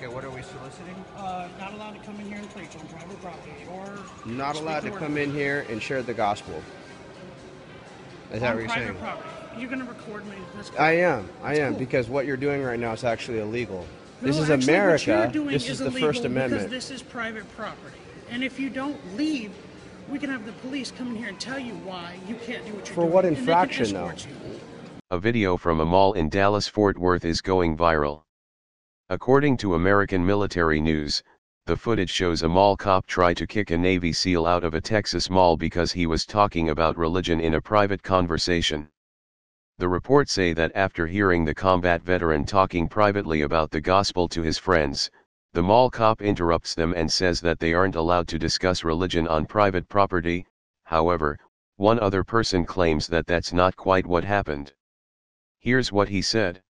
Okay, what are we soliciting? Not allowed to come in here and preach on private property or Not allowed to come in here and share the gospel. Is that what you're saying? Property. You're going to record me. That's cool. I am, cool. because what you're doing right now is actually illegal. No, This is actually, America. What you're doing this is the illegal First Amendment. because this is private property. And if you don't leave, we can have the police come in here and tell you why you can't do what you're doing. For what infraction, though? A video from a mall in Dallas-Fort Worth is going viral. According to American Military News, the footage shows a mall cop try to kick a Navy SEAL out of a Texas mall because he was talking about religion in a private conversation. The reports say that after hearing the combat veteran talking privately about the gospel to his friends, the mall cop interrupts them and says that they aren't allowed to discuss religion on private property. However, one other person claims that that's not quite what happened. Here's what he said.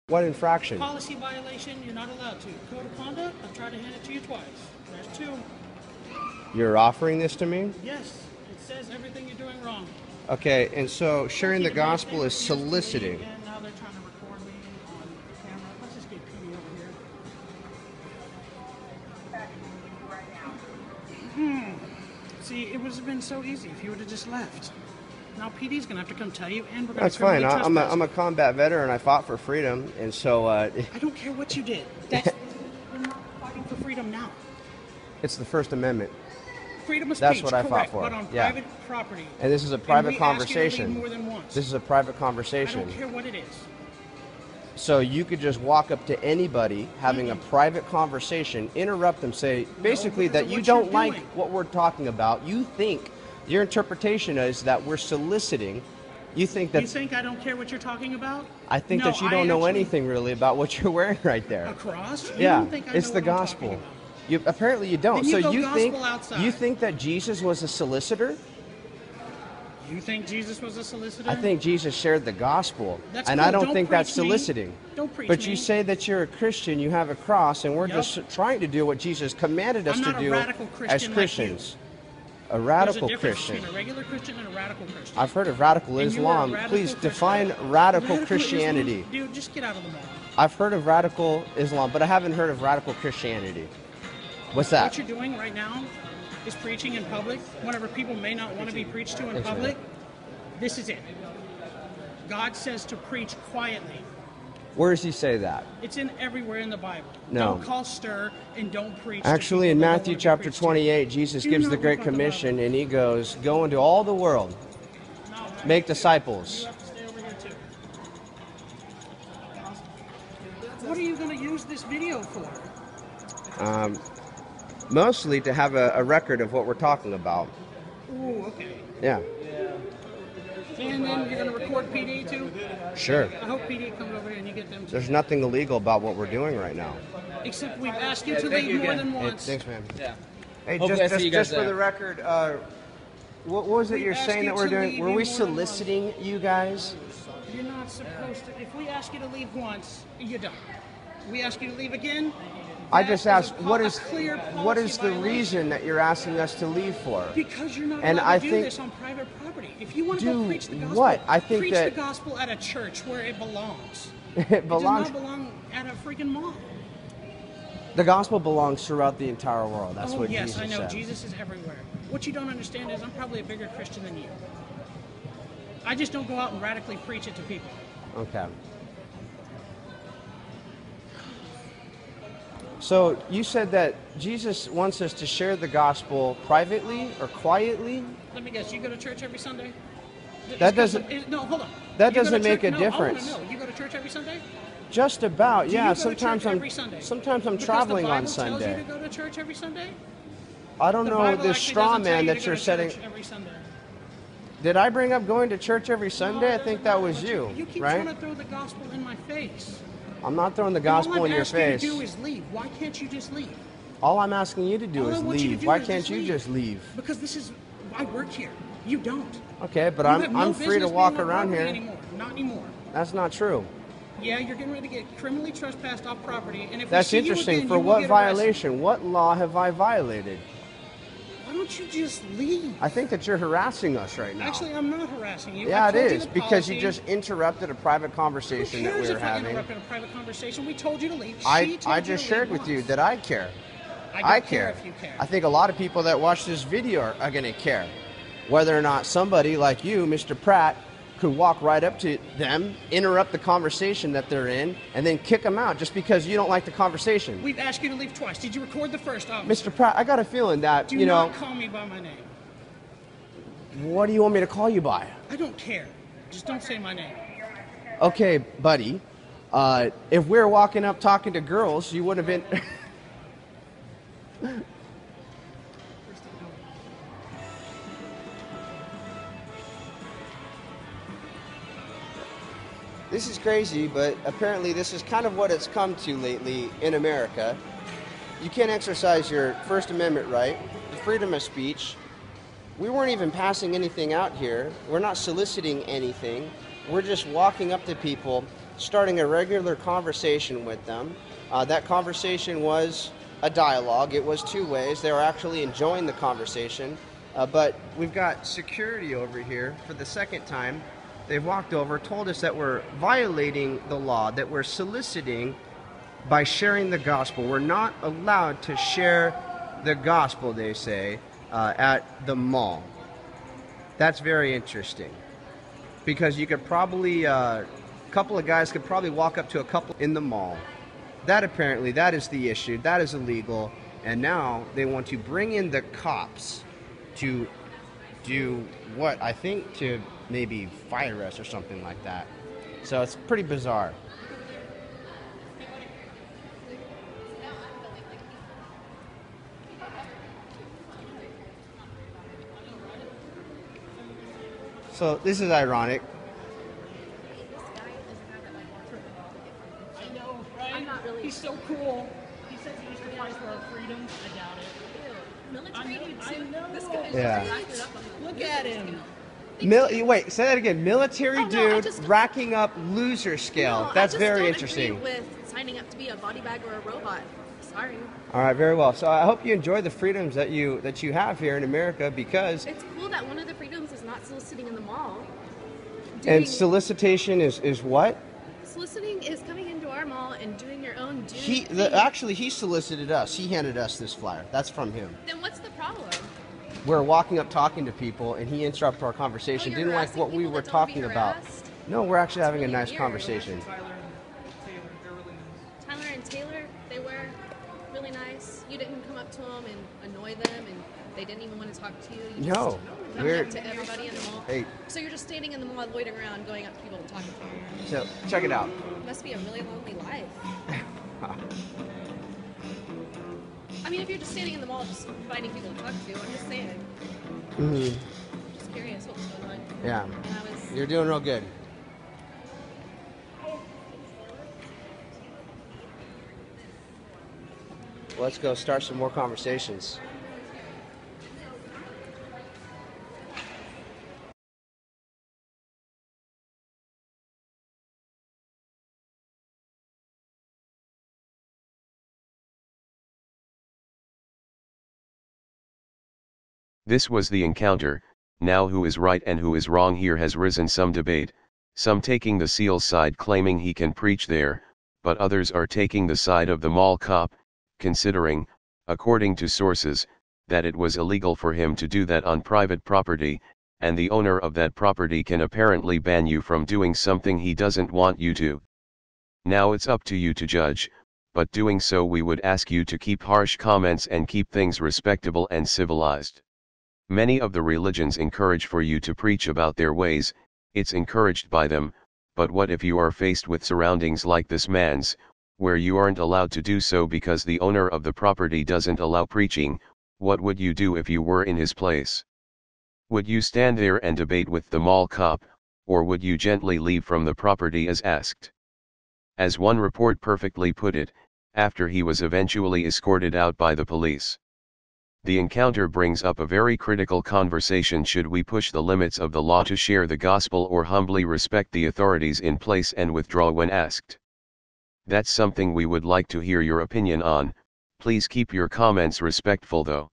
What infraction? Policy violation, you're not allowed to. Code of conduct, I've tried to hand it to you twice. There's 2. You're offering this to me? Yes, it says everything you're doing wrong. Okay, and so sharing the gospel is soliciting. And now they're trying to record me on camera. Let's just get PD over here. See, it would have been so easy if you would have just left. Now PD's gonna have to come tell you, and we're gonna. That's fine. I'm a combat veteran. I fought for freedom, and so. I don't care what you did. That's we're not fighting for freedom now. It's the First Amendment. Freedom of That's speech, what I correct, fought for. But on Yeah. private property. And this is a private and we conversation. Ask you to leave more than once. This is a private I conversation. don't care what it is. So you could just walk up to anybody having a private conversation, interrupt them, say basically that you don't like what we're talking about. You think your interpretation is that we're soliciting. You think that. You think I don't care what you're talking about? I think that you don't know anything really about what you're wearing right there. A cross? Yeah, don't think I it's know the what I'm gospel. talking about. You apparently you don't. Then you so go you think gospel outside. you think that Jesus was a solicitor? You think Jesus was a solicitor? I think Jesus shared the gospel, That's and cool. I don't Don't think that's preach me. soliciting. Don't preach But me. you say that you're a Christian, you have a cross, and we're Yep. just trying to do what Jesus commanded us I'm to not a do radical Christian as like Christians. A There's radical a difference Christian. between a regular Christian and a radical Christian. I've heard of radical And you are a Islam. radical Please Christian. define radical Islam- Christianity. Dude, just get out of the mall. I've heard of radical Islam, but I haven't heard of radical Christianity. What's that? What you're doing right now is preaching in public whenever people may not want to be preached to in public. This is it. God says to preach quietly. Where does he say that? It's in everywhere in the Bible. No. Don't call stir and don't preach. Actually, to in people that don't Matthew want to be chapter preached to. 28, Jesus Do gives not the Great look on the Commission, and he goes, go into all the world, No, man. make disciples. You have to stay over here too. What are you going to use this video for? Mostly to have a record of what we're talking about. Ooh, okay. Yeah, And then you're going to record PD too? sure. I hope PD comes over here and you get them too. There's nothing illegal about what we're doing right now. Except we've asked you to thank leave you more again. than Hey, once. thanks, man. Yeah. Hey, Hopefully I see you guys just for there. the record, what was it We you're asked saying you that we're to doing? leave Were you we more than soliciting you guys? You're not supposed to. If we ask you to leave once, you're done. We ask you to leave again. I that just is a asked, po- what a is clear the policy reason that you're asking us to leave for? Because you're not And allowed I to do think- this on private property. If you want to Do go preach the gospel, what? I think preach that- the gospel at a church where it belongs. It belongs. It does not belong at a freaking mall. The gospel belongs throughout the entire world. That's Oh what yes, Jesus I know. said. Jesus is everywhere. What you don't understand is I'm probably a bigger Christian than you. I just don't go out and radically preach it to people. Okay. So you said that Jesus wants us to share the gospel privately or quietly? Let me guess. You go to church every Sunday? That doesn't- No, hold on. that You go to doesn't make church- a no, difference. I want to know. You go to church every Sunday? Just about, Do yeah. you go to Sometimes church I'm every Sunday? sometimes I'm Because traveling the Bible on Sunday. tells you to go to church every Sunday? I don't The know Bible this actually straw doesn't tell man you to that go you're to setting. church every Sunday. Did I bring up going to church every Sunday? I No, think it that doesn't was matter, you, but you keep right? trying to throw the gospel in my face. I'm not throwing the And all gospel I've in your asked face. you to do is leave. Why can't you just leave? All I'm asking you to do All I is want you to leave. do Why is can't just you leave. just leave? Because this is, I work here. You don't. Okay, but You have no I'm free to business walk being on around property here. Anymore. Not anymore. That's not true. Yeah, you're getting ready to get criminally trespassed off property, and if That's we see interesting. you again, For you will what get arrested. violation? What law have I violated? Why don't you just leave? I think that you're harassing us right now. Actually, I'm not harassing you. Yeah, I it told you is, the because you policy. just interrupted a private conversation Who that we cares were if I having. interrupted a private conversation? We told you to leave. I just shared with you that I care. I don't care if you care. I think a lot of people that watch this video are going to care. Whether or not somebody like you, Mr. Pratt, could walk right up to them, interrupt the conversation that they're in, and then kick them out just because you don't like the conversation. We've asked you to leave twice. Did you record the first officer? Mr. Pratt, I got a feeling that, Do you know... not call me by my name. What do you want me to call you by? I don't care. Just don't say my name. Okay, buddy. If we were walking up talking to girls, you would have been... This is crazy, but apparently this is kind of what it's come to lately in America. You can't exercise your First Amendment right, the freedom of speech. We weren't even passing anything out here. We're not soliciting anything. We're just walking up to people, starting a regular conversation with them. That conversation was a dialogue. It was two ways. They were actually enjoying the conversation. But we've got security over here for the second time. They've walked over, told us that we're violating the law, that we're soliciting by sharing the gospel. We're not allowed to share the gospel, they say, at the mall. That's very interesting. Because you could probably, a couple of guys could probably walk up to a couple in the mall. That apparently, that is the issue. That is illegal. And now they want to bring in the cops to do what? I think to maybe fire us or something like that. So it's pretty bizarre. So this is ironic. I know, right? I'm not really. He's so cool. He says he used to fight for our freedoms. I doubt it. Military dude I too. know. This guy's Yeah. just racking up on the Look at him. Wait, say that again. Military Oh, no, I dude just- racking up loser scale. No, That's I just very don't interesting. Agree with signing up to be a body bag or a robot. Sorry. All right, very well. So I hope you enjoy the freedoms that you have here in America, because It's cool that one of the freedoms is not soliciting in the mall. and solicitation is what? Soliciting is coming into our mall and doing your own duty. Actually he solicited us. He handed us this flyer. That's from him. Then what's the problem? We're walking up talking to people, and he interrupted our conversation. you're Didn't like harassing what we people were that don't wanna be talking about. harassed? No, we're actually having a really nice weird. conversation. Tyler and Taylor, they're really nice. Tyler and Taylor, they were really nice. You didn't come up to them and annoy them, and they didn't even want to talk to you. You No, just come we're- up to everybody in the mall. Hey. So you're just standing in the mall, loitering around, going up to people and talking to them. So check it out. Must be a really lonely life. I mean, if you're just standing in the mall, just finding people to talk to, I'm just saying. Mhm. Just curious what was going on. Yeah, And I was. you're doing real good. Let's go start some more conversations. This was the encounter. Now who is right and who is wrong here has risen some debate, some taking the SEAL's side claiming he can preach there, but others are taking the side of the mall cop, considering, according to sources, that it was illegal for him to do that on private property, and the owner of that property can apparently ban you from doing something he doesn't want you to. Now it's up to you to judge, but doing so we would ask you to keep harsh comments and keep things respectable and civilized. Many of the religions encourage for you to preach about their ways, it's encouraged by them, but what if you are faced with surroundings like this man's, where you aren't allowed to do so because the owner of the property doesn't allow preaching? What would you do if you were in his place? Would you stand there and debate with the mall cop, or would you gently leave from the property as asked? As one report perfectly put it, after he was eventually escorted out by the police. The encounter brings up a very critical conversation: should we push the limits of the law to share the gospel, or humbly respect the authorities in place and withdraw when asked? That's something we would like to hear your opinion on. Please keep your comments respectful though.